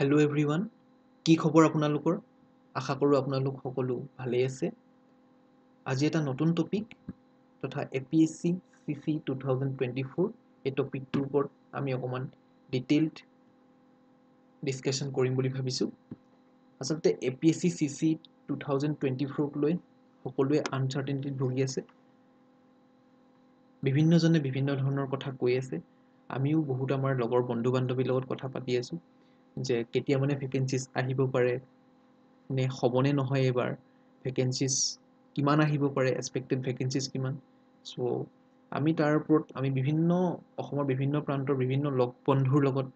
Hello' everyone, কি খবৰ আপোনালোকৰ? আশা কৰোঁ আপোনালোক সকলো ভালেই আছে। আজি এটা নতুন টপিক তথা APSC CC 2024 এই টপিকটোৰ ওপৰত আমি অকণমান ডিটেইলড ডিছকাশ্যন কৰিম বুলি ভাবিছোঁ। আচলতে APSC CC 2024ক লৈ সকলোৱে আনচাৰ্টেনিটিত ভুগি আছে। বিভিন্নজনে বিভিন্ন ধৰণৰ কথা কৈ আছে। আমিও বহুত আমাৰ লগৰ বন্ধু বান্ধৱীৰ লগত কথা পাতি আছোঁ যে কেতিয়া মানে ভেকেঞ্চিজ আহিব পাৰে নে হ'বনে নহয় এইবাৰ, ভেকেঞ্চিজ কিমান আহিব পাৰে, এক্সপেক্টেড ভেকেঞ্চিজ কিমান। চ' আমি তাৰ ওপৰত অসমৰ বিভিন্ন প্ৰান্তৰ বিভিন্ন লগ বন্ধুৰ লগত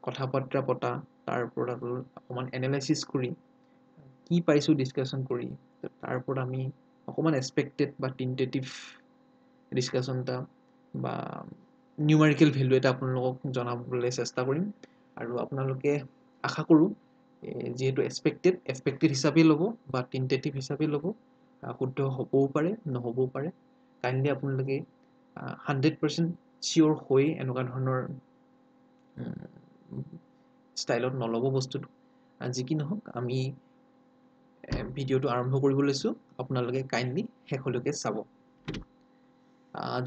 কথা বাৰ্তা পতা, তাৰ ওপৰত অকণমান এনালাইচিছ কৰি কি পাইছোঁ ডিছকাশ্যন কৰি, তাৰ ওপৰত আমি অকণমান এক্সপেক্টেড বা টেণ্টেটিভ ডিছকাশ্যন এটা বা নিউমাৰিকেল ভেলু এটা আপোনালোকক জনাবলৈ চেষ্টা কৰিম। আৰু আপোনালোকে আশা কৰোঁ যিহেতু এক্সপেক্টেড হিচাপে ল'ব বা টেণ্টেটিভ হিচাপে ল'ব, শুদ্ধ হ'বও পাৰে নহ'বও পাৰে। কাইণ্ডলি আপোনালোকে 100% চিয়'ৰ হৈ এনেকুৱা ধৰণৰ ষ্টাইলত নল'ব বস্তুটো। যি কি নহওক, আমি ভিডিঅ'টো আৰম্ভ কৰিব লৈছোঁ। আপোনালোকে কাইণ্ডলি শেষলৈকে চাব।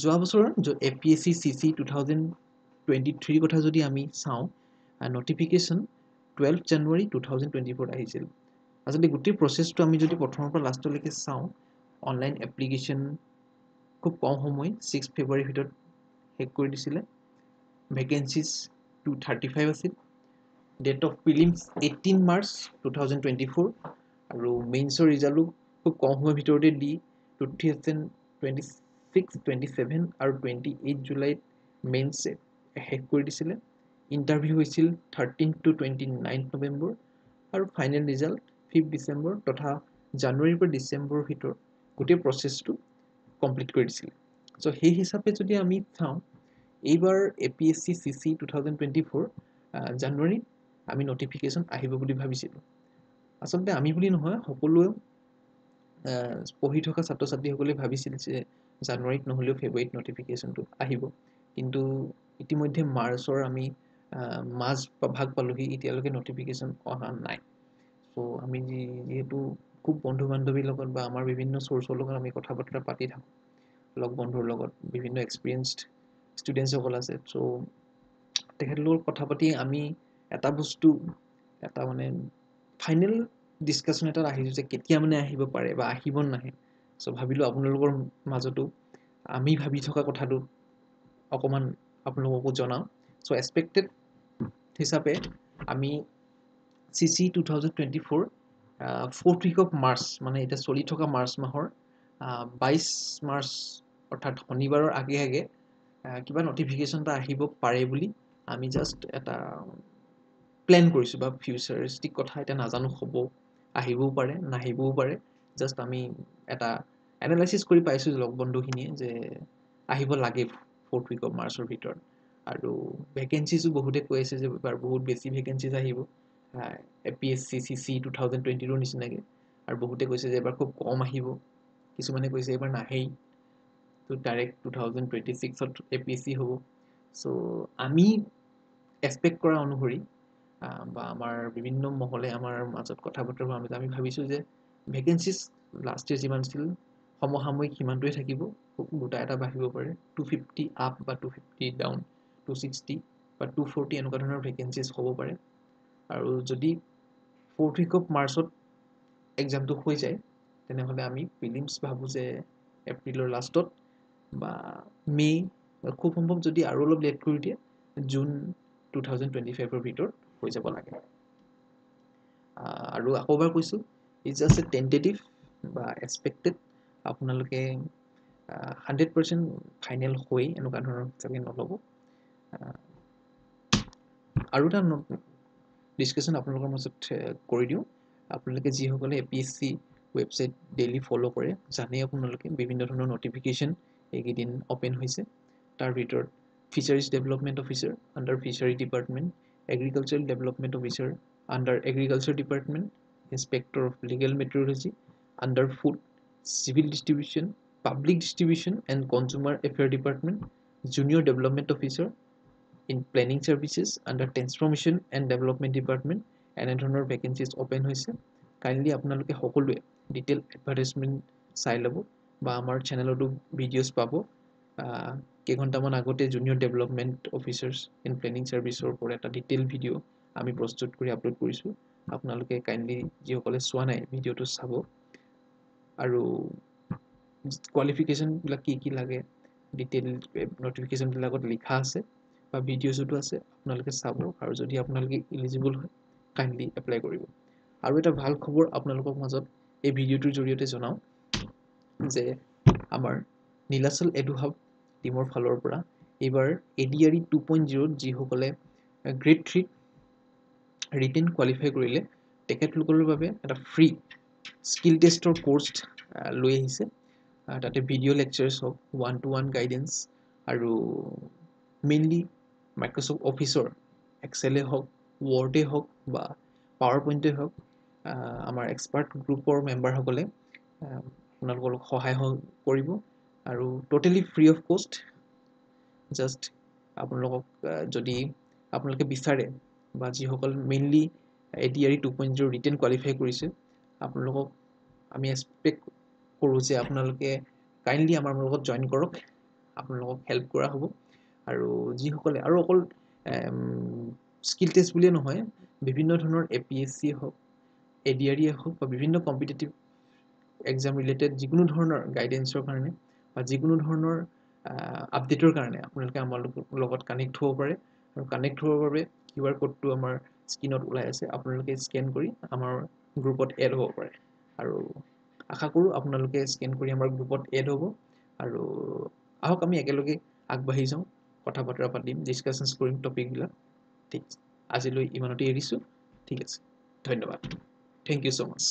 যোৱা বছৰৰ APSC CC 2023 কথা যদি আমি চাওঁ, নটিফিকেশ্যন 12 জানুৱাৰী 2024 আহিছিল। আচলতে গোটেই প্ৰচেছটো আমি যদি প্ৰথমৰ পৰা লাষ্টলৈকে চাওঁ, অনলাইন এপ্লিকেশ্যন খুব কম সময় 6 ফেব্ৰুৱাৰীৰ ভিতৰত শেষ কৰি দিছিলে। ভেকেঞ্চিজ 235 আছিল। ডেট অফ প্ৰিলিমছ 18 মাৰ্চ 2024 আৰু মেইনছৰ ৰিজাল্টো খুব কম সময়ৰ ভিতৰতে দি 2026, 27 আৰু 28 জুলাইত মেইনছ শেষ কৰি দিছিলে। ইণ্টাৰভিউ হৈছিল 13 to 29 নৱেম্বৰ আৰু ফাইনেল ৰিজাল্ট 5 ডিচেম্বৰ তথা জানুৱাৰীৰ পৰা ডিচেম্বৰৰ ভিতৰত গোটেই প্ৰচেছটো কমপ্লিট কৰি দিছিলে। চ' সেই হিচাপে যদি আমি চাওঁ, এইবাৰ APSC CC 2024 জানুৱাৰীত আমি নটিফিকেশ্যন আহিব বুলি ভাবিছিলোঁ। আচলতে আমি বুলি নহয়, সকলোৱে পঢ়ি থকা ছাত্ৰ ছাত্ৰীসকলে ভাবিছিল যে জানুৱাৰীত নহ'লেও ফেব্ৰুৱাৰীত নটিফিকেশ্যনটো আহিব। কিন্তু ইতিমধ্যে মাৰ্চৰ আমি মাজ ভাগ পালোহি, এতিয়ালৈকে নটিফিকেশ্যন অহা নাই। চ' আমি যিহেতু খুব বন্ধু বান্ধৱীৰ লগত বা আমাৰ বিভিন্ন চ'ৰ্চৰ লগত আমি কথা বতৰা পাতি থাকোঁ, লগ বন্ধুৰ লগত বিভিন্ন এক্সপিৰিয়েঞ্চড ষ্টুডেণ্টছসকল আছে। চ' তেখেতলোকৰ কথা পাতি আমি এটা মানে ফাইনেল ডিছকাশ্যন এটাত আহিছোঁ যে কেতিয়া মানে আহিব পাৰে বা আহিব নাহে। চ' ভাবিলোঁ আপোনালোকৰ মাজতো আমি ভাবি থকা কথাটো অকণমান আপোনালোককো জনাওঁ। চ' এক্সপেক্টেড হিচাপে আমি CC 2024 4th week of March, মানে এতিয়া চলি থকা মাৰ্চ মাহৰ 22 মাৰ্চ অৰ্থাৎ শনিবাৰৰ আগে আগে কিবা নটিফিকেশ্যন এটা আহিব পাৰে বুলি আমি জাষ্ট এটা প্লেন কৰিছোঁ বা ফিউচাৰিষ্টিক কথা এতিয়া নাজানো, হ'ব, আহিবও পাৰে নাহিবও পাৰে। জাষ্ট আমি এটা এনালাইচিছ কৰি পাইছোঁ লগ বন্ধুখিনিয়ে যে আহিব লাগে 4th week of মাৰ্চৰ ভিতৰত। আৰু ভেকেঞ্চিজো বহুতে কৈ আছে যে এইবাৰ বহুত বেছি ভেকেঞ্চিজ আহিব APSC CC 2020ৰ নিচিনাকৈ। আৰু বহুতে কৈছে যে এইবাৰ খুব কম আহিব, কিছুমানে কৈছে এইবাৰ নাহেই, তো ডাইৰেক্ট 2026ত APSC হ'ব। চ' আমি এক্সপেক্ট কৰা অনুসৰি বা আমাৰ বিভিন্ন মহলে আমাৰ মাজত কথা বতৰা হোৱা আমি ভাবিছোঁ যে ভেকেঞ্চিজ লাষ্ট ইয়েৰ যিমান আছিল সমসাময়িক সিমানটোৱে থাকিব, দুটা এটা বাঢ়িব পাৰে, 250 আপ বা 250 ডাউন, 260 বা 240 এনেকুৱা ধৰণৰ ভেকেঞ্চিজ হ'ব পাৰে। আৰু যদি 4th week of মাৰ্চত এক্সামটো হৈ যায়, তেনেহ'লে আমি প্ৰিলিমছ ভাবোঁ যে এপ্ৰিলৰ লাষ্টত বা মে' খুব সম্ভৱ যদি আৰু অলপ লেট কৰি দিয়ে জুন 2025ৰ ভিতৰত হৈ যাব লাগে। আৰু আকৌ এবাৰ কৈছোঁ, ইটছ জাষ্ট এ টেণ্টেটিভ বা এক্সপেক্টেড। আপোনালোকে 100% ফাইনেল হৈ এনেকুৱা ধৰণৰ হিচাপে নল'ব। আৰু এটা ডিছকাশ্যন আপোনালোকৰ মাজত কৰি দিওঁ। আপোনালোকে যিসকলে APSC ৱেবছাইট ডেইলি ফ'ল' কৰে, জানেই আপোনালোকে বিভিন্ন ধৰণৰ নটিফিকেশ্যন এইকেইদিন অ'পেন হৈছে। তাৰ ভিতৰত fisheries development officer under fishery department, agricultural development officer under agriculture department, inspector of legal metrology under food, civil distribution, public distribution and consumer affair department, junior development officer in planning services under transformation and development department, এনেধৰণৰ vacancies open হৈছে kindly আপোনালোকে সকলোৱে detail advertisement চাই ল'ব বা আমাৰ চেনেলতো videos পাব কেইঘণ্টামান আগতে junior development officers in planning ছাৰ্ভিচৰ ওপৰত এটা ডিটেইল ভিডিঅ' আমি প্ৰস্তুত কৰি আপলোড কৰিছোঁ আপোনালোকে কাইণ্ডলি যিসকলে চোৱা নাই ভিডিঅ'টো চাব আৰু কোৱালিফিকেশ্যনবিলাক কি লাগে ডিটেইল নটিফিকেশ্যনবিলাকত লিখা আছে বা ভিডিঅ'জতো আছে আপোনালোকে চাব আৰু যদি আপোনালোকে ইলিজিবল হয় কাইণ্ডলি এপ্লাই কৰিব আৰু এটা ভাল খবৰ আপোনালোকৰ মাজত এই ভিডিঅ'টোৰ জৰিয়তে জনাওঁ যে আমাৰ নীলাচল এডুহাব টিমৰ ফালৰ পৰা এইবাৰ ADRE 2.0 যিসকলে গ্ৰেড 3 ৰিটেন কোৱালিফাই কৰিলে তেখেতলোকৰ বাবে এটা ফ্ৰী স্কিল টেষ্টৰ কোৰ্চ লৈ আহিছে তাতে ভিডিঅ' লেকচাৰ্ছ হওক 1-to-1 গাইডেন্স আৰু মেইনলি মাইক্ৰ'ছফ্ট অফিচৰ এক্সেলে হওক ৱৰ্ডে হওক বা পাৱাৰ পইণ্টে হওক আমাৰ এক্সপাৰ্ট গ্ৰুপৰ মেম্বাৰসকলে আপোনালোকক সহায় কৰিব আৰু টোটেলি ফ্ৰী অফ কষ্ট জাষ্ট আপোনালোকক যদি আপোনালোকে বিচাৰে বা যিসকল মেইনলি ADRE 2.0 ৰিটেন কোৱালিফাই কৰিছে আপোনালোকক আমি এক্সপেক্ট কৰোঁ যে আপোনালোকে কাইণ্ডলি আমাৰ লগত জইন কৰক আপোনালোকক হেল্প কৰা হ'ব আৰু যিসকলে আৰু অকল স্কিল টেষ্ট বুলিয়ে নহয় বিভিন্ন ধৰণৰ APSC হওক ADRE হওক বা বিভিন্ন কম্পিটিটিভ এক্সাম ৰিলেটেড যিকোনো ধৰণৰ গাইডেন্সৰ কাৰণে বা যিকোনো ধৰণৰ আপডেটৰ কাৰণে আপোনালোকে আমাৰ লগত কানেক্ট হ'ব পাৰে আৰু কানেক্ট হ'বৰ বাবে QR কোডটো আমাৰ স্ক্ৰীণত ওলাই আছে আপোনালোকে স্কেন কৰি আমাৰ গ্ৰুপত এড হ'ব পাৰে আৰু আশা কৰোঁ আপোনালোকে স্কেন কৰি আমাৰ গ্ৰুপত এড হ'ব আৰু আহক আমি একেলগে আগবাঢ়ি যাওঁ কথা বতৰা পাতিম ডিছকাশ্যনছ কৰিম টপিকবিলাক ঠিক আজিলৈ ইমানতে এৰিছোঁ ঠিক আছে ধন্যবাদ থেংক ইউ ছ' মাছ